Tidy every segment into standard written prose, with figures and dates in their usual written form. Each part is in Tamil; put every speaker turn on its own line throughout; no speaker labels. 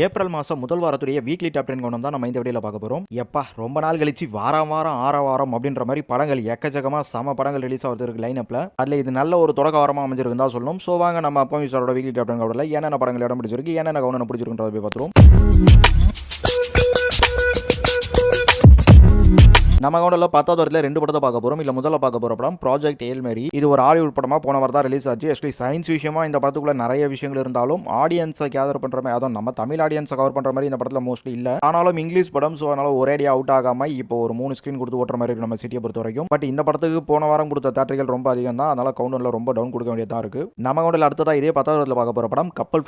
ஏப்ரல் மாதம் முதல் வாரத்துடைய வீக்லி டாப் 10 கொண்டு தான் நம்ம இந்த வீடியோவில் பார்க்க போகிறோம். எப்பா ரொம்ப நாள் கழிச்சு வாரம் வாரம் வாரம் அப்படின்ற மாதிரி படங்கள் எக்கச்சக்கமாக சம படங்கள் ரிலீஸ் ஆகிறது இருக்கு லைனப்பில். அதில் இது நல்ல ஒரு தொடக்க வாரமாக அமைஞ்சிருக்கு தான் சொல்லணும். ஸோ வாங்க நம்ம அப்போ சாரோட வீக்லி டாப் 10 கவுண்டில் என்னென்ன படங்கள் இடம் பிடிச்சிருக்கு, என்னென்ன கவுண்ட் பிடிச்சிருக்குன்றதை போய் பார்த்துருவோம். நம்ம கவுண்டில் 10வது இடத்துல 2 படத்தை பார்க்க போகிறோம். இல்லை முதல்ல பார்க்க போகிற படம் ப்ராஜெக்ட் ஏல்மேரி. இது ஒரு ஹாலிவுட் படமாக போன வாரம் தான் ரிலீஸ் ஆச்சு. ஆக்சுவலி சயின்ஸ் விஷயமா இந்த படத்துக்குள்ள நிறைய விஷயங்கள் இருந்தாலும் ஆடியன்ஸை கேதர் பண்ணுற மாதிரி, அதுவும் நம்ம தமிழ் ஆடியன்ஸை கவர் பண்ணுற மாதிரி இந்த படத்தில் மோஸ்ட்லி இல்லை. ஆனாலும் இங்கிலீஷ் படம், ஸோ அதனால ஒரேடியாக அவுட் ஆகாமல் இப்போ ஒரு 3 ஸ்க்ரீன் கொடுத்து ஓட்டுற மாதிரி இருக்கு நம்ம சிட்டியை பொறுத்த வரைக்கும். பட் இந்த படத்துக்கு போன வாரம் கொடுத்த தேட்டர்கள் ரொம்ப அதிகம் தான், அதனால கவுண்டில் ரொம்ப டவுன் கொடுக்க வேண்டியதாக இருக்கு. நம்ம கவுண்டில் அடுத்ததாக இதே 10வது இடத்துல பார்க்க போகிற படம் கப்பல்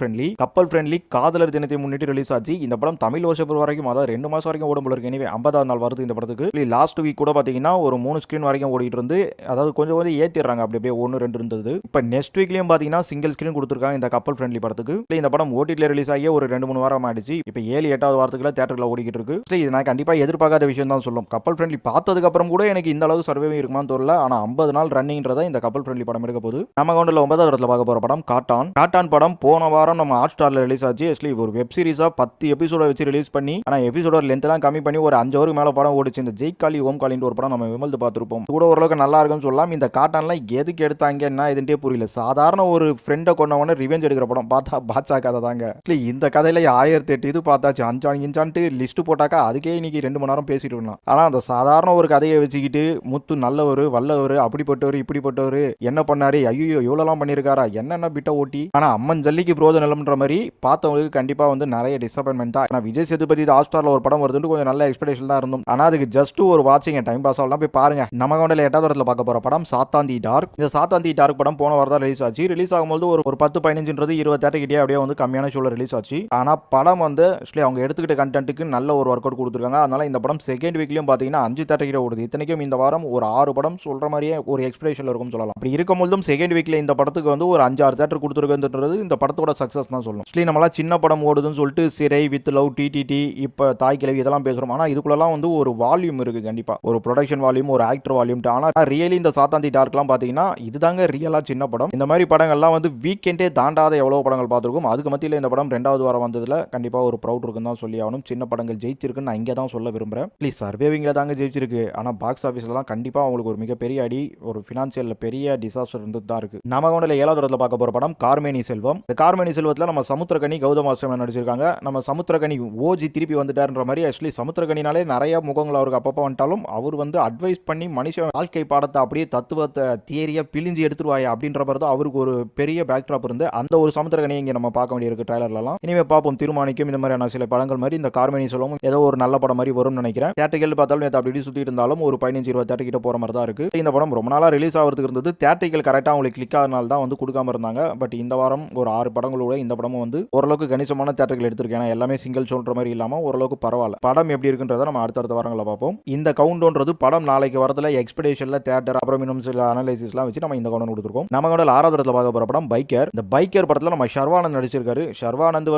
ஃப்ரெண்ட்லி காதலர் தினத்தை முன்னிட்டு ரிலீஸ் ஆச்சு. இந்த படம் தமிழ் வருஷம் வரைக்கும், அதாவது 2 மாதம் வரைக்கும் ஓடும் போல இருக்கு. எனவே 50வது நாள் வருது இந்த படத்துக்கு. லாஸ்ட் வீக் கூட பார்த்தீங்கன்னா ஒரு 3 ஸ்க்ரீன் வரைக்கும் ஓடிட்டு இருந்து, அதாவது கொஞ்சம் ஏற்றிடுறாங்க, அப்படியே 1-2 இருந்தது. இப்போ நெக்ஸ்ட் வீக்லயும் பார்த்தீங்கன்னா சிங்கிள் ஸ்க்ரீன் கொடுத்துருக்காங்க இந்த கப்பல் ஃப்ரெண்ட்லி படத்துக்கு. இந்த படம் ஓடிடியில் ரிலீஸ் ஆகிய ஒரு 2-3 வாரம் ஆயிடுச்சு. இப்போ 7-8வது வாரத்துக்குள்ள தேட்டரில் ஓடிக்கிட்டு இருக்கு. இது நான் கண்டிப்பாக எதிர்பார்க்காத விஷயம் தான் சொல்லும். கப்பல் ஃப்ரெண்ட்லி பார்த்ததுக்கு அப்புறம் கூட எனக்கு இந்த அளவுக்கு சர்வே இருக்குமான்னு தெரியல. ஆனால் 50 நாள் ரன்னிங்கிறத இந்த கப்பல் ஃப்ரெண்ட்லி படம் எடுக்க போகுது. நம்ம கவுண்டில் 9வது இடத்துல பார்க்க போகிற படம் காட்டான் படம் போன வாரம் நம்ம ஹாட் ஸ்டாரில் ரிலீஸ் ஆச்சு. ஆக்சுவலி ஒரு வெப் சீரிஸாக 10 எபிசோட வச்சு ரிலீஸ் பண்ணி, ஆனால் எபிசோட லென்த் எல்லாம் கம்மி பண்ணி ஒரு 5 ஹவருக்கு மேலே படம் ஓடிச்சு. இந்த ஜெய்காலி ஓம்காலின்னு ஒரு படம் நம்ம விமல்து பார்த்துருப்போம். கூட ஓரளவுக்கு நல்லா இருக்குன்னு சொல்லலாம். இந்த காட்டான்லாம் எதுக்கு எடுத்தாங்கன்னா இதுன்ட்டே புரியல. சாதாரண ஒரு ஃப்ரெண்டை கொண்டவன ரிவெஞ்ச் எடுக்கிற படம் பார்த்தா பாட்சா கதை தாங்க. இந்த கதையில 1008 இது பார்த்தாச்சு. அஞ்சான்ட்டு லிஸ்ட் போட்டாக்கா அதுக்கே இன்னைக்கு 2 மணி நேரம் பேசிட்டு இருக்கலாம். ஆனா அந்த சாதாரண ஒரு கதையை வச்சுக்கிட்டு முத்து நல்லவர் வல்லவர் அப்படிப்பட்டவர் இப்படிப்பட்டவர் என்ன பண்ணாரு, ஐயோ இவ்வளோலாம் பண்ணியிருக்காரா, என்னென்ன பிட்ட ஓட்டி, ஆனா அம்மன் ஜல்லிக்கு புரோஜனம் இல்லைன்ற மாதிரி பார்த்தவங்களுக்கு கண்டிப்பா நிறைய டிசப்பாயின்மெண்ட் தான். ஆனால் விஜய் சேதுபதி ஹாட் ஸ்டார்ல ஒரு படம் வருதுன்னு கொஞ்சம் நல்ல எக்ஸ்பெக்டேஷன் தான் இருந்தோம். ஆனா அதுக்கு ஜஸ்ட் ஒரு வாட்சிங் டைம் பாஸ் ஆகலாம். போய் பாருங்க. நம்ம கவுண்டில் 8வது இடத்துல பார்க்க போற படம் சாத்தான் தி டார்க். இந்த சாத்தான் தி டார்க் படம் போன வாரம் தான் ரிலீஸ் ஆச்சு. ரிலீஸ் ஆகும்போது ஒரு 10-15 20 தேட்டர் கிட்டே அப்படியே கம்மியான ஷோல ரிலீஸ் ஆச்சு. ஆனா படம் அவங்க எடுத்துக்கிட்ட கண்டென்ட்டுக்கு நல்ல ஒரு ஒர்க் அவுட் கொடுத்துருக்காங்க. அதனால இந்த படம் செகண்ட் வீக்லயும் பாத்தீங்கன்னா 5 தேட்டர் கிட்ட ஓடுது. இத்தனைக்கும் இந்த வாரம் ஒரு 6 படம் சொல்ற மாதிரியே ஒரு எக்ஸ்பெக்டேஷன்ல இருக்கும் சொல்லலாம். அப்படி இருக்கும்போதும் செகண்ட் வீக்ல இந்த படத்துக்கு ஒரு 5-6 தேட்டர் கொடுத்துருக்குன்றது இந்த படத்தோட சக்சஸ் தான் சொல்லணும். ஆக்சுவலி நம்மளாம் சின்ன படம் ஓடுதுன்னு சொல்லிட்டு சிறை வித் லவ் டிடிடி இப்ப தாய் கிழவி இதெல்லாம் பேசுறோம். ஆனா இதுக்குள்ளலாம் ஒரு வால்யூம் இருக்கு. கண்டிப்பா ஒரு ப்ரொடக்ஷன் வால்யூம், ஒரு ஆக்டர் வால்யூம். ஆனா ரியலி இந்த சாத்தான் தி டார்க்லாம் பாத்தீங்கன்னா இதுதாங்க ரியலா சின்ன படம். இந்த மாதிரி படங்கள்லாம் வீக்கெண்டே தாண்டாத எவ்வளவு படங்கள் பார்த்துருக்கும். அதுக்கு மத்தியில் இந்த படம் 2வது வாரம் வந்ததுல கண்டிப்பா ஒரு ப்ரௌட் இருக்குன்னு தான் சொல்லி ஆகணும். சின்ன படங்கள் ஜெயிச்சிருக்குன்னு நான் இங்கே தான் சொல்ல விரும்புறேன். ப்ளீஸ் சர்வேவிங்ல தாங்க ஜெயிச்சிருக்கு. ஆனா பாக்ஸ் ஆஃபீஸ்லாம் கண்டிப்பா அவங்களுக்கு ஒரு மிகப்பெரிய அடி, ஒரு ஃபினான்சியல் பெரிய டிசாஸ்டர் இருந்துட்டு தான் இருக்கு. நம்ம கவுண்டில் 7வது இடத்துல பார்க்க போற படம் கார்மேனி செல்வம். இந்த கார்மேனி செல்வத்தில் நம்ம சமுத்திரகனி கௌதம் வாசுதேவன் நடிச்சிருக்காங்க. நம்ம சமுத்திரகனி ஓஜி திருப்பி வந்துட்டாருன்ற மாதிரி. ஆக்சுவலி சமுத்திரகனினாலே நிறைய முகங்கள் அவருக்கு அப்பப்போ வந்துட்டாலும் அவர் அட்வைஸ் பண்ணி மனுஷன் வாழ்க்கை பாடத்தை அப்படியே தத்துவத்தை தியரியா பிழிஞ்சு எடுத்துருவாயா அப்படின்ற மாதிரி தான் அவருக்கு ஒரு பெரிய பேக்ட்ராப் இருந்து அந்த ஒரு சமுத்திரகனியை இங்கே நம்ம பார்க்க வேண்டியிருக்கு ட்ரைலர்லாம். இனிமே பார்ப்போம். தீர்மானிக்கும் இந்த மாதிரியான சில படங்கள் மாதிரி இந்த கார்மேனி செல்வம் ஏதோ ஒரு நல்ல படம் மாதிரி வரும்னு நினைக்கிறேன். தேட்டர்கள் பார்த்தாலும் அப்படி சுத்திட்டு இருந்தாலும் ஒரு 15-20 தேட்டர் கிட்ட போற மாதிரி தான் இருக்கு. இந்த படம் ரொம்ப நாளா ரிலீஸ் ஆகிறதுக்கு இருந்தது. தேட்டர்கள் கரெக்டாக அவங்களுக்கு கிளிக் ஆகிறதுனால தான் கொடுக்காம இருந்தாங்க. பட் இந்த வாரம் ஒரு 6 படங்களோட இந்த படமும் ஓரளவுக்கு கணிசமான தேட்டர்கள் எடுத்திருக்கேன். எல்லாமே சிங்கிள் சொல்ற மாதிரி இல்லாம ஓரளவுக்கு பரவாயில்ல. படம் எப்படி இருக்குன்றத நம்ம அடுத்தடுத்த வாரங்களை பார்ப்போம். இந்த கவுண்டோன்றது படம் நாளைக்கு வரதுல எக்ஸ்பெக்டேஷன்ல தேட்டர் அப்புறம் இன்னும் சில அனலைசிஸ்லாம் வச்சு நம்ம இந்த கவுண்ட் கொடுத்துருக்கோம். நம்ம கவுண்டில் 6வது இடத்துல பார்க்க போற படம் பைக்கர். இந்த பைக்கர் படத்தில் நம்ம ஷர்வானந்த் நடிச்சிருக்காரு. ஷர்வானந்த்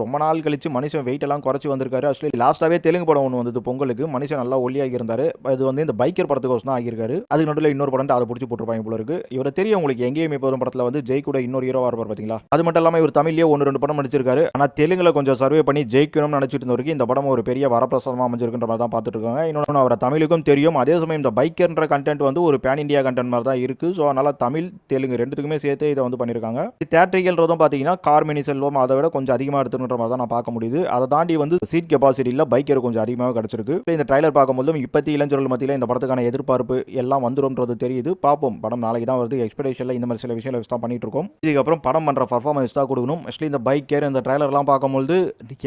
ரொம்ப நாள் கழிச்சு மனுஷன் வெயிட் எல்லாம் குறைச்சி வந்திருக்காரு. ஆக்சுவலி லாஸ்டாவே தெலுங்கு படம் ஒன்று வந்தது பொங்கலுக்கு. மனுஷன் நல்லா ஒல்லியாகி இருந்தாரு. இது இந்த பைக்கர் படத்துக்கு தான் ஆகியிருக்காரு. அதுக்கு நடுவில் இன்னொரு படம் அதை பிடிச்சி போட்டுருப்பாங்க போல இருக்கு. இவரை தெரியும் உங்களுக்கு, எங்கேயும் எப்போதும் படத்தில் ஜெய் கூட இன்னொரு ஹீரோவா இருப்பார் பாத்தீங்களா. அது மட்டும் இல்லாமல் இவர் தமிழ்லேயே 1-2 படம் நடிச்சிருக்காரு. ஆனால் தெலுங்குல கொஞ்சம் சர்வே பண்ணி ஜெயிக்கணும்னு நினைச்சிட்டு இருந்தவருக்கு இந்த படம் ஒரு பெரிய வரப்பிரசாதமாக அமைஞ்சிருக்கின்ற மாதிரி தான் பார்த்துட்டு இருக்காங்க. இன்னொன்று அவரை தமிழுக்கும் தெரியும். அதே சமயம் இந்த பைக்கர்ன்ற கண்டென்ட் ஒரு பேன் இந்தியா கண்டென்ட் மாதிரி தான் இருக்கு. ஸோ அதனால தமிழ் தெலுங்கு ரெண்டுத்துக்குமே சேர்த்து இதை பண்ணியிருக்காங்க. தேட்டரிகள்ன்றதும் பார்த்தீங்கன்னா கார்மேனி செல்வம் அதை விட கொஞ்சம் அதிகமாக எடுத்துன்ற மாதிரி தான் நான் பார்க்க முடியுது. அதை தாண்டி சீட் கெபாசிட்டியில் பைக்கர் கொஞ்சம் அதிகமாக கிடைச்சிருக்கு. இந்த ட்ரைலர் பார்க்கும்போது இப்பத்தி இளைஞர்கள் மத்தியில் இந்த படத்துக்கான எதிர்பார்ப்பு எல்லாம் வந்துரும்ன்றது தெரியுது. பார்ப்போம். படம் நாளைக்கு தான் வருது. எக்ஸ்பெக்டேஷன்ல இந்த மாதிரி சில விஷயங்களை வச்சு தான் பண்ணிட்டு இருக்கோம். இதுக்கப்புறம் படம் பண்ற பர்ஃபார்மன்ஸ் தான் கொடுக்கணும். ஆக்சுவலி இந்த பைக்கர் இந்த ட்ரைலர்லாம் பார்க்கும்போது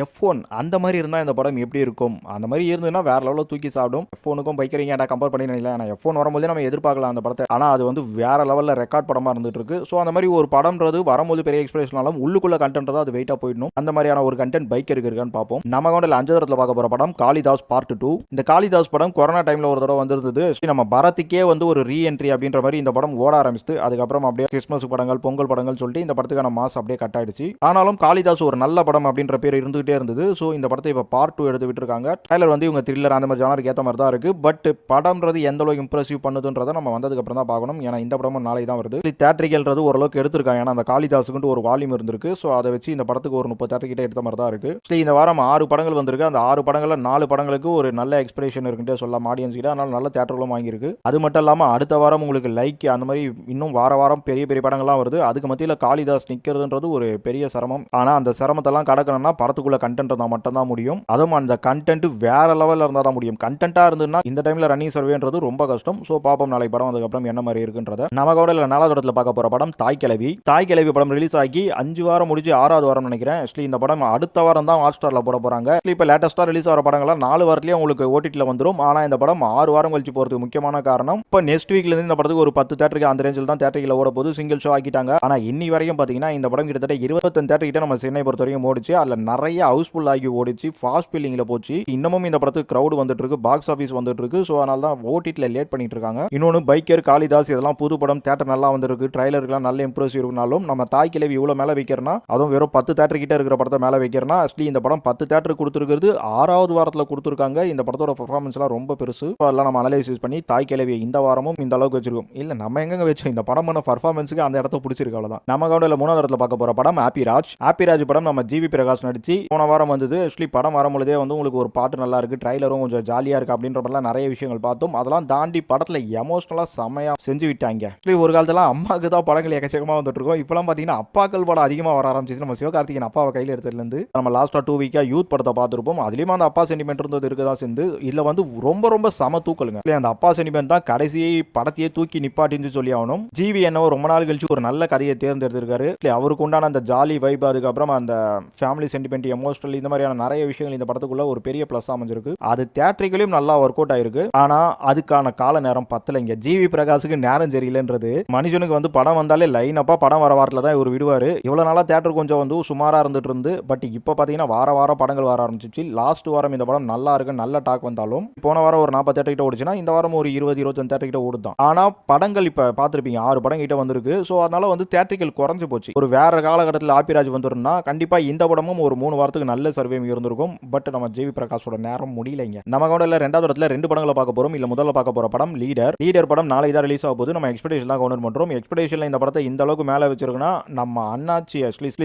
F1 அந்த மாதிரி இருந்தால் இந்த படம் எப்படி இருக்கும், அந்த மாதிரி இருந்ததுன்னா வேற லெவலில் தூக்கி சாப்பிடும். F1க்கும் பைக்கரிங் ஏன்டா கம்பேர் பண்ணி நினைக்கல. ஆனால் F1 வரும்போது நம்ம எதிர்பார்க்கலாம் அந்த படத்தை. ஆனால் அது வேற லெவலில் ரெக்கார்ட் படமாக இருந்துட்டு இருக்கு. ஸோ அந்த மாதிரி ஒரு படம்ன்றது வரும்போது பெரிய எக்ஸ்பிரேஷனாலும் உள்ளுக்குள்ள கண்டென்ட் அது வெயிட்டாக போயிடணும். அந்த மாதிரியான ஒரு கண்டென்ட் பைக்கருக்கு இருக்கான்னு பார்ப்போம். நம்ம கவுண்டில் 5வது இடத்துல பார்க்க போற படம் காளிதாஸ் பார்ட் 2. இந்த காளிதாஸ் படம் கொரோனா டைம்ல ஒரு தடவை வந்திருந்தது. நம்ம பரத்துக்கே ஒரு ரீஎன்ட்ரி அப்படின்ற மாதிரி இந்த படம் ஓட ஆரம்பிச்சு. அதுக்கப்புறம் அப்படியே கிறிஸ்மஸ் படங்கள் பொங்கல் படங்கள் சொல்லிட்டு இந்த படத்துக்கான மாஸ் அப்படியே கட் ஆயிடுச்சு. ஆனாலும் காளிதாஸ் ஒரு நல்ல படம் அப்படின்ற பேர் இருந்துகிட்டே இருந்தது. ஸோ இந்த படத்தை இப்போ பார்ட் 2 எடுத்து விட்டுருக்காங்க. ட்ரைலர் இவங்க த்ரில்லர் அந்த மாதிரி ஜானருக்கு ஏற்ற மாதிரி மாதிரி தான் இருக்கு. பட் படம்ன்றது எந்த அளவுக்கு இம்ப்ரெசிவ் பண்ணுதுன்றதை நம்ம வந்ததுக்கு அப்புறம் தான் பார்க்கணும். ஏன்னா இந்த படமும் நாளைக்கு தான் வருது. தியேட்டரிக்கல்ன்றது ஓரளவுக்கு எடுத்திருக்காங்க. ஏன்னா அந்த காளிதாஸுக்குன்ட்டு ஒரு வால்யூம் இருந்திருக்கு. ஸோ அதை வச்சு இந்த படத்துக்கு ஒரு 30 தேட்டர் கிட்ட எடுத்த மாதிரி தான் இருக்கு. இந்த வாரம் 6 படங்கள் வந்திருக்கு. அந்த 6 படங்கள்ல 4 படங்களுக்கு ஒரு நல்ல எக்ஸ்பெக்டேஷன் இருக்குன்னு சொல்லலாம் ஆடியன்ஸ் கிட்ட. அதனால நல்ல தேட்டர்களும் வாங்கியிருக்கு. அது மட்டும் இல்லாமல் அடுத்த வாரம் உங்களுக்கு லைக் அந்த மாதிரி இன்னும் வாரம் பெரிய பெரிய படங்கள்லாம் வருது. அதுக்கு மத்தியில் காளிதாஸ் நிற்கிறதுன்றது ஒரு பெரிய சிரமம். ஆனால் அந்த சிரமத்தெல்லாம் கடக்கணும்னா படத்துக்குள்ள கண்டென்ட் தான் மட்டும் தான் முடியும். அதுவும் அந்த கண்டென்ட் வேற லெவலில் இருந்தால் தான் முடியும். கண்டென்ட்டாக இருந்ததுன்னா இந்த டைமில் ரன்னிங் சர்வேன்றது ரொம்ப கஷ்டம். ஸோ பாப்போம் நாளைக்கு படம் வந்ததுக்கப்புறம் என்ன மாதிரி இருக்குன்றத. நம்ம கூட 4வது இடத்துல பார்க்க போகிற படம் தாய் கிழவி. தாய் கிழவி படம் ரிலீஸ் ஆகி 5 வாரம் முடிஞ்சு 6வது வாரம் நினைக்கிறேன். இந்த படம் அடுத்த வாரம் தான் ஹாட்ஸ்டாரில் போட போகிறாங்க. இப்போ லேட்டஸ்ட்டாக ரிலீஸ் ஆகிற படங்கள்லாம் 4 வாரத்திலேயே உங்களுக்கு ஓடிடியில் வந்துடும். ஆனால் இந்த படம் 6 வாரம் கழிச்சு போகிறதுக்கு முக்கியமான காரணம் இப்போ நெக்ஸ்ட் வீக்லேருந்து இந்த படத்துக்கு ஒரு 10 தேட்டருக்கு அந்த ரேஞ்சில் தான் தேட்டரில் ஓட போது சிங்கிள் ஷோ ஆக்கிட்டாங்க. ஆனால் இன்னி வரைக்கும் பார்த்தீங்கன்னா இந்த படம் கிட்டத்தட்ட 25 தேட்டர் கிட்ட நம்ம சென்னை பொறுத்த வரைக்கும் ஓடிச்சு. அதில் நிறைய ஹவுஸ்ஃபுல் ஆகி ஓடிச்சு. ஃபாஸ்ட் ஃபில்லிங்கில் போச்சு. இன்னமும் இந்த படத்துக்கு க்ரௌட் வந்துட்டு இருக்கு. பாக்ஸ் ஆஃபீஸ் வந்துட்டு இருக்கு. ஸோ அதனால தான் ஓடிடியில் லேட் பண்ணிட்டு இருக்காங்க. இன்னொன்று பைக்கர் காளிதாஸ் இதெல்லாம் புது படம் தேட்டர் நல்லா வந்துருக்கு. ட்ரைலருக்குலாம் நல்ல இம்ப்ரெசிவ் இருந்தாலும் நம்ம தாய் கிழவி இவ்வளோ மேலே வைக்கிறனா அதுவும் வெறும் 10 தேட்டர் கிட்ட இருக்கிற படத்தை மேலே வைக்கிறனா இந்த படம் 10 தேட்டர் கொடுத்துருக்கிறது 6வது வாரத்தில் கொடுத்துருக்காங்க. இந்த படத்தோட பெர்ஃபார்மன்ஸ்லாம் ரொம்ப பெருசு. அதெல்லாம் நம்ம அனலைசிஸ் பண்ணி தாய் கிழவியை இந்த வாரமும் இந்த அளவுக்கு வச்சிருக்கோம். இல்லை நம்ம எங்க வச்சோம் இந்த படம் பண்ண பர்ஃபார்மன்ஸுக்கு அந்த இடத்த பிடிச்சிருக்கு அவ்வளோதான். நம்ம கவுண்டில் 3வது இடத்துல பார்க்க போகிற படம் ஹாப்பிராஜ் படம் நம்ம ஜிவி பிரகாஷ் நடிச்சு போன வாரம் வந்தது. படம் வரும்பொழுதே வந்து உங்களுக்கு ஒரு பாட்டு நல்லா இருக்கு, ட்ரைலரும் கொஞ்சம் ஜாலியாக இருக்கு அப்படின்ற மாதிரிலாம் நிறைய விஷயங்கள் பார்த்தோம். அதெல்லாம் தாண்டி படத்தில் எமோஷனலாக செமையா செஞ்சு விட்டாங்க. ஒரு காலத்துல அம்மாவுக்கு தான் படங்கள் எக்கச்சக்கமாக வந்துட்டு இருக்கோம். இப்பெல்லாம் பார்த்தீங்கன்னா அப்பாக்கள் படம் அதிகமாக வர ஆரம்பிச்சு. நம்ம சிவகார்த்திகேயன் அப்பாவை கையில் எடுத்ததுலேருந்து நம்ம லாஸ்ட்டாக 2 வீக்காக யூத் படத்தை பார்த்துருப்போம். அதுலேயும் அந்த அப்பா சென்டிமெண்ட் இருந்தது இருக்குதான் சேர்ந்து இதில் வந்து ரொம்ப ரொம்ப சம தூக்கலுங்க. அந்த அப்பா சென்டிமெண்ட் தான் கடைசியை படத்தையே தூக்கி நிப்பாட்டின்னு சொல்லி ஆகணும். ஜிவி என்னவோ ரொம்ப நாள் கழிச்சு ஒரு நல்ல கதையை தேர்ந்தெடுத்திருக்காரு. அவருக்கு உண்டான அந்த ஜாலி வைப், அதுக்கப்புறம் அந்த ஃபேமிலி சென்டிமெண்ட், எமோஷனல், இந்த மாதிரியான நிறைய விஷயங்கள் இந்த படத்துக்குள்ள ஒரு பெரிய பிளஸ் அமைஞ்சிருக்கு. அது தியேட்டரிக்கலையும் நல்லா ஒர்க் அவுட் ஆயிருக்கு. ஆனா அதுக்கான கால நேரம் பத்தலைங்க. ஜிவி பிரகாஷுக்கு நேரம் சரியில்லைன்றது மனுஷனுக்கு வந்து படம் வந்தாலே லைன் அப்பா படம் வர வாரத்தில் தான் இவர் விடுவாரு. இவ்வளவு நாளா தியேட்டர் கொஞ்சம் வந்து சுமாரா இருந்துட்டு இருந்து பட் இப்போ பார்த்தீங்கன்னா வாரம் படங்கள் வர ஆரம்பிச்சிச்சு. லாஸ்ட் வாரம் இந்த படம் நல்லா இருக்கு, நல்ல டாக் வந்தாலும் போன வாரம் ஒரு 40 தேட்டர் கிட்ட ஓடிச்சுன்னா இந்த வாரம் ஒரு 20-25 தேட்டர் கிட்ட ஓடுதான். ஆனா படங்கள் இப்ப பார்த்துருப்பீங்க 6 படம் கிட்ட வந்திருக்கு. ஸோ அதனால வந்து தியேட்டரிக்கல் குறைஞ்சு போச்சு. ஒரு வேற காலகட்டத்தில் ஹாப்பிராஜ் வந்துருன்னா கண்டிப்பா இந்த படமும் ஒரு 3 வாரத்துக்கு நல்ல சர்வே இருந்திருக்கும். பட் நம்ம ஜிவி பிரகாஷோட நேரம் முடியலைங்க. நம்ம கூட 2வது இடத்துல 2 படங்களை பார்க்க போறோம். இல்ல முதல்ல பார்க்க போற படம் லீடர் படம் நாளை தான் ரிலீஸ் ஆக போது. நம்ம எக்ஸ்பெக்டேஷன் தான் கவுண்டர் பண்றோம். எக்ஸ்பெக்டேஷன்ல இந்த படத்தை இந்த அளவுக்கு மேல வச்சிருக்குன்னா நம்ம அண்ணாச்சி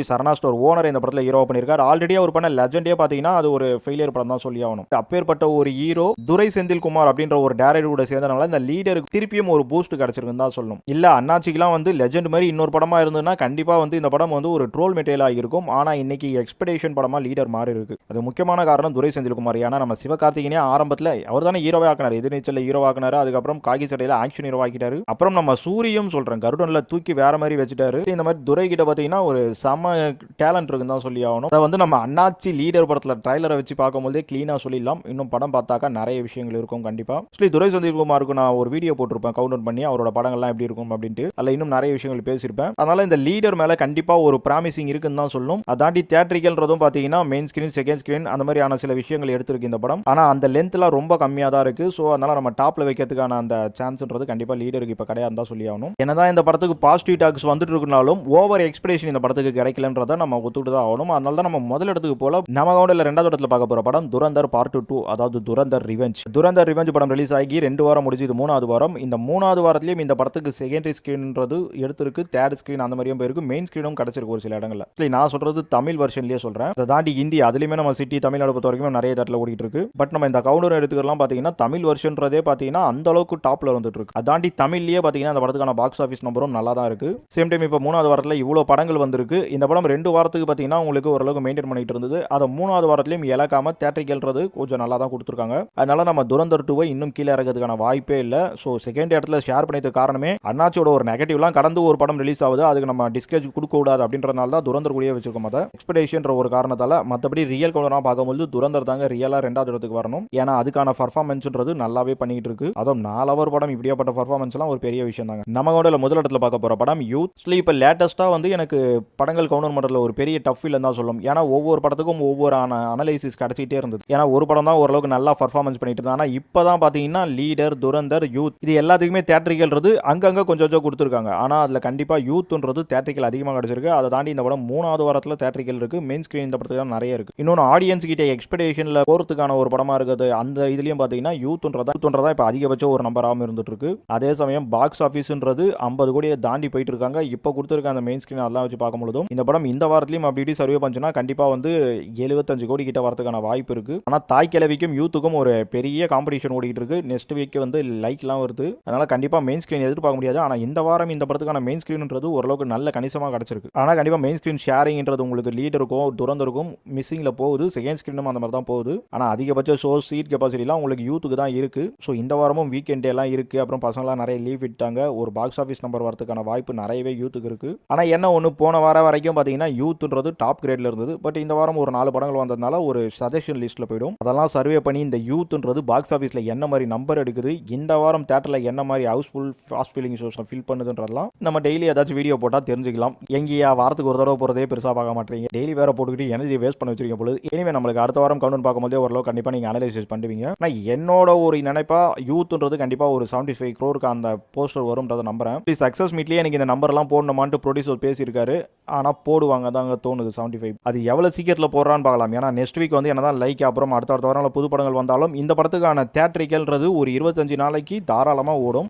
சரணா ஸ்டோர் ஓனர் இந்த படத்துல ஹீரோ பண்ணிருக்காரு. ஆல்ரெடி அவர் பண்ண லெஜெண்டே பாத்தீங்கன்னா அது ஒரு ஃபெயிலியர் படம் தான் சொல்லி ஆகணும். அப்பேற்பட்ட ஒரு ஹீரோ துரை செந்தில்குமார் அப்படின்ற ஒரு டைரக்டர் கூட சேர்ந்தனால இந்த லீடருக்கு திருப்பியும் ஒரு பூஸ்ட் கிடைச்சிருக்குன்னு தான் சொல்லணும். இல்ல அண்ணாச்சிக்கெல்லாம் வந்து லெஜெண்ட் மாதிரி இன்னொரு படமா இருந்ததுன்னா கண்டிப்பா வந்து இந்த படம் வந்து ஒரு ட்ரோல் மெட்டீரியல் ஆகிருக்கும். ஆனா இன்னைக்கு எக்ஸ்பெக்டேஷன் படமா லீடர் மாறி இருக்கு. அது முக்கியமான காரணம் துரை செந்தில்குமார். ஏன்னா நம்ம சிவகார்த்திகேயனே ஆரம்பத்தில் அவர் தானே ஹீரோவே ஆக்கினார். எதிர்நீச்சல் ஹீரோ ஆக்கினாரு. அதுக்கப்புறம் காகி சட்டையில ஆக்ஷன் ஹீரோ ஆக்கிட்டாரு. அப்புறம் நம்ம சூரியும் சொல்றேன் கருடன்ல தூக்கி வேற மாதிரி வச்சுட்டாரு. இந்த மாதிரி துரை கிட்ட பாத்தீங்கன்னா ஒரு சம டேலண்ட் இருக்குன்னு தான் சொல்லி ஆகணும். அதை வந்து நம்ம அண்ணாச்சி லீடர் படத்துல ட்ரைலரை வச்சு பார்க்கும்போதே கிளீனா சொல்லிடலாம். இன்னும் படம் பார்த்தாக்கா நிறைய விஷயங்கள் இருக்கும் கண்டிப்பா. துரை செந்தில்குமாருக்கு நான் ஒரு வீடியோ போட்டிருப்பேன் கவுண்ட் பண்ணி அவரோட படங்கள்லாம் எப்படி இருக்கும் அப்படின்ட்டு. அதில் இன்னும் நிறைய விஷயங்கள் பேசியிருப்பேன். அதனால இந்த லீடர் மேல கண்டிப்பா ஒரு ப்ராமிசிங் இருக்குன்னு தான் சொல்லணும். அதாண்டி தியேட்டரிக்கல்ன்றதும் பாத்தீங்கன்னா மெயின் ஸ்கிரீன், செகண்ட் ஸ்கிரீன் அந்த மாதிரியான சில விஷயங்கள் எடுத்திருக்கு இந்த படம். ஆனா அந்த லென்த்லாம் ரொம்ப கம்மியா தான் இருக்கு. ஸோ அதனால நம்ம டாப்ல வைக்கிறதுக்கான அந்த சான்ஸ்ன்றது கண்டிப்பா லீடருக்கு இப்ப கிடையாது தான் சொல்லி ஆகணும். என்னதான் இந்த படத்துக்கு பாசிட்டிவ் டாக்ஸ் வந்துட்டு இருக்கனாலும் ஓவர் எக்ஸ்பெக்டேஷன் இந்த படத்துக்கு கிடைக்கலன்றதை நம்ம ஒத்துக்கிட்டு தான் ஆகணும். அதனால தான் நம்ம முதல் இடத்துக்கு போல நம்ம கவுண்டில் 2வது இடத்துல பார்க்க போற படம் துரந்தர் பார்ட் 2, அதாவது துரந்தர் ரிவெஞ்ச் படம் ரிலீஸ் ஆகி 2 வாரம் முடிஞ்சு இது 3வது வாரம். இந்த 3வது வாரத்திலயும் இந்த படத்துக்கு செகண்டரி ஸ்கிரீன்ன்றது எடுத்திருக்கு, தேர்ட் ஸ்கிரீன் அந்த மாதிரியும் போயிருக்கு, மெயின் ஸ்கிரீனும் கிடைச்சிருக்கு ஒரு சில இடங்கள்ல. நான் சொல்றது தமிழ் வெர்ஷன்லயே சொல்றேன். அதை தாண்டி ஹிந்தி அதுலயுமே நம்ம சிட்டி தமிழ்நாடு பொறுத்த வரைக்கும் நிறைய இடத்துல ஓடிட்டு இருக்கு. பட் நம்ம இந்த கவுண்டர் எடுத்துக்கலாம் பாத்தீங்கன்னா தமிழ் வெர்ஷன்றதே பாத்தீங்கன்னா அந்த அளவுக்கு டாப்ல வந்துட்டு இருக்கு. அதை தாண்டி தமிழ்லயே பாத்தீங்கன்னா அந்த படத்துக்கான பாக்ஸ் ஆஃபீஸ் நம்பரும் நல்லா தான் இருக்கு. சேம் டைம் இப்போ 3வது வாரத்துல இவ்வளவு படங்கள் வந்திருக்கு. இந்த படம் 2 வாரத்துக்கு பாத்தீங்கன்னா உங்களுக்கு ஓரளவுக்கு மெயின்டைன் பண்ணிட்டு இருந்தது. அதை 3வது வாரத்திலயும் இழக்காம தேட்டரிக்கல்றது கொஞ்சம் நல்லா தான் கொடுத்துருக்காங்க. அதனால நம்ம துரந்தர் 2 இன்னும் கீழே இறக்கிறதுக்கான வாய்ப்பே இல்ல. ஸோ செகண்ட் இடத்துல ஷேர் பண்ணியது காரணமே அண்ணாச்சியோட ஒரு நெகட்டிவ்லாம் கடந்து ஒரு படம் ரிலீஸ் ஆகுது, அதுக்கு நம்ம டிஸ்கேஜ் கொடுக்க கூடாது அப்படின்றதுனால தான் துரந்தர் கூடயே வச்சிருக்கோம். அதை எக்ஸ்பெக்டேஷன் ஒரு காரணத்தால மற்றபடி ரியல் கவுண்டராக பார்க்கும்போது துரந்தர் தாங்க ரியலா 2வது இடத்துக்கு வரணும். ஏன்னா அதுக்கான பர்ஃபார்மன்ஸ்ன்றது நல்லாவே பண்ணிட்டு இருக்கு. அதுவும் 4 அவர் படம் இப்படியாப்பட்ட பர்ஃபார்மன்ஸ்லாம் ஒரு பெரிய விஷயம் தாங்க. நம்ம கவுண்டர்ல முதல் இடத்துல பார்க்க போற படம் யூத். இப்போ லேட்டஸ்டா வந்து எனக்கு படங்கள் கவுண்டர் பண்றதுல ஒரு பெரிய டஃப் இல்லைன்னு தான் சொல்லும். ஏன்னா ஒவ்வொரு படத்துக்கும் ஒவ்வொரு அனலைசிஸ் கிடைச்சிட்டே இருந்தது. ஏன்னா ஒரு படம் தான் ஓரளவுக்கு நல்லா பர்ஃபார்மன்ஸ் பண்ணிட்டு இருந்தா. ஆனா இப்பதான் பாத்தீங்கன்னா லீடர், துரந்தர், யூத் இது எல்லாத்துக்குமே தியேட்டரிக்கல்ன்றது அங்கங்க கொஞ்சம் கொடுத்துருக்காங்க. ஆனா அதுல கண்டிப்பா யூத்ன்றது தியேட்டரிக்கல் அதிகமாக கிடைச்சிருக்கு. அதை தாண்டி இந்த படம் 3வது வாரத்துல தியேட்டரிக்கல் இருக்கு, மெயின் ஸ்கிரீன் இந்த படத்துக்கு நிறைய இருக்கு. இன்னொன்று ஆடியன்ஸ் கிட்ட எக்ஸ்பெக்டேஷன்ல போறதுக்கான ஒரு படமா இருக்குது. அந்த இதுலயும் பாத்தீங்கன்னா யூத்ன்றதா இப்ப அதிகபட்சம் ஒரு நம்பராகவும் இருந்துட்டு இருக்கு. அதே சமயம் பாக்ஸ் ஆபீஸ்ன்றது 50 கோடியை தாண்டி போயிட்டு இருக்காங்க. இப்ப கொடுத்திருக்க அந்த மெயின் ஸ்கிரீன் அதெல்லாம் வச்சு பார்க்கும்போதும் இந்த படம் இந்த வாரத்திலயும் அப்படி இப்படி சர்வே பண்ணுச்சுன்னா கண்டிப்பா வந்து 75 கோடி கிட்ட வரதுக்கான வாய்ப்பு இருக்கு. ஆனா தாய் கிழவிக்கும் யூத்துக்கும் ஒரு பெரிய காம்படிஷன் ஓடிட்டு இருக்கு. நெக்ஸ்ட் வீக் வந்து லைக்லாம் வருது. அதனால கண்டிப்பா மெயின் ஸ்கிரீன் எதிர்பார்க்க முடியாது. ஆனா இந்த வாரம் இந்த படத்துக்கான மெயின் ஸ்கிரீன்ன்றது ஓரளவுக்கு நல்ல கணிசமா கிடைச்சிருக்கு. ஆனா கண்டிப்பா மெயின் ஸ்கிரீன் ஷேரிங்ன்றது உங்களுக்கு லீடருக்கும் துரந்தருக்கும் மிஸ்ஸிங்ல போகுது. செகண்ட் ஸ்கிரீனும் அந்த மாதிரி தான் போகுது. ஆனா அதிகபட்ச ஷோ சீட் கெபாசிட்டிலாம் உங்களுக்கு யூத்துக்கு தான் இருக்கு. ஸோ இந்த வாரமும் வீக்கெண்ட் எல்லாம் இருக்கு. அப்புறம் பசங்களாம் நிறைய லீவ் விட்டாங்க. ஒரு பாக்ஸ் ஆஃபீஸ் நம்பர் வரதுக்கான வாய்ப்பு நிறையவே யூத்துக்கு இருக்கு. ஆனா என்ன ஒன்று போன வாரம் வரைக்கும் பார்த்தீங்கன்னா யூத்ன்றது டாப் கிரேட்ல இருந்தது. பட் இந்த வாரம் ஒரு 4 படங்கள் வந்ததுனால ஒரு சஜஷன் லிஸ்ட்ல போயிடும். அதெல்லாம் சர்வே பண்ணி இந்த யூத்ன்றது பாக்ஸ் ஆஃபீஸ்ல என்ன மாதிரி நம்பர் எடுக்குது, இந்த வாரம் தேட்டர்ல என்ன மாதிரி housefull fast feeling shows fill பண்ணுதுன்றதெல்லாம் நம்ம டெய்லி ஏதாச்சும் வீடியோ போட்டால் தெரிஞ்சுக்கலாம். எங்கேயா வாரத்துக்கு ஒரு தடவை போகிறதே பெருசாக பார்க்க மாட்டீங்க. டெய்லி வேற போட்டுக்கிட்டு எனர்ஜி வேஸ்ட் பண்ணி வச்சிருக்க பொழுது இனிமேல் நம்மளுக்கு அடுத்த வாரம் கவுண்ட் பார்க்கும்போதே ஓரளவு கண்டிப்பாக நீங்கள் அனலைசிஸ் பண்ணுவீங்க. ஆனால் என்னோட ஒரு நினைப்பா யூத்ன்றது கண்டிப்பாக ஒரு 75 crore அந்த போஸ்டர் வரும்ன்றதை நம்புறேன். சக்ஸஸ் மீட்லேயே எனக்கு இந்த நம்பர்லாம் போடணுமான்ட்டு ப்ரொடியூசர் பேசியிருக்காரு. ஆனால் போடுவாங்க தாங்க தோணுது 75. அது எவ்வளோ சீக்கிரத்தில் போடுறான்னு பார்க்கலாம். ஏன்னா நெக்ஸ்ட் வீக் வந்து என்னதான் லைக் அப்புறம் அடுத்த வாரம் புது படங்கள் வந்தாலும் இந்த படத்துக்கான தேட்டரிக்கல்ன்றது ஒரு 25 நாளைக்கு தாராளமாக ஓடும்.